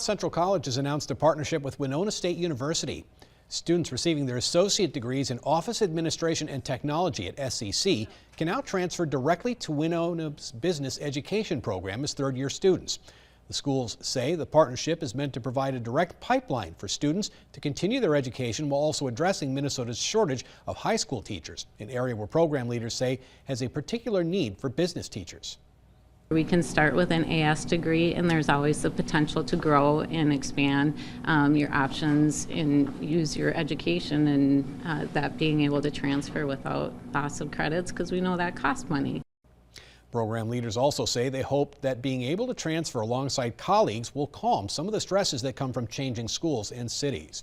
Central College has announced a partnership with Winona State University. Students receiving their associate degrees in office administration and technology at SCC can now transfer directly to Winona's business education program as third-year students. The schools say the partnership is meant to provide a direct pipeline for students to continue their education while also addressing Minnesota's shortage of high school teachers, an area where program leaders say has a particular need for business teachers. We can start with an AS degree, and there's always the potential to grow and expand your options and use your education, and that being able to transfer without loss of credits, because we know that costs money. Program leaders also say they hope that being able to transfer alongside colleagues will calm some of the stresses that come from changing schools and cities.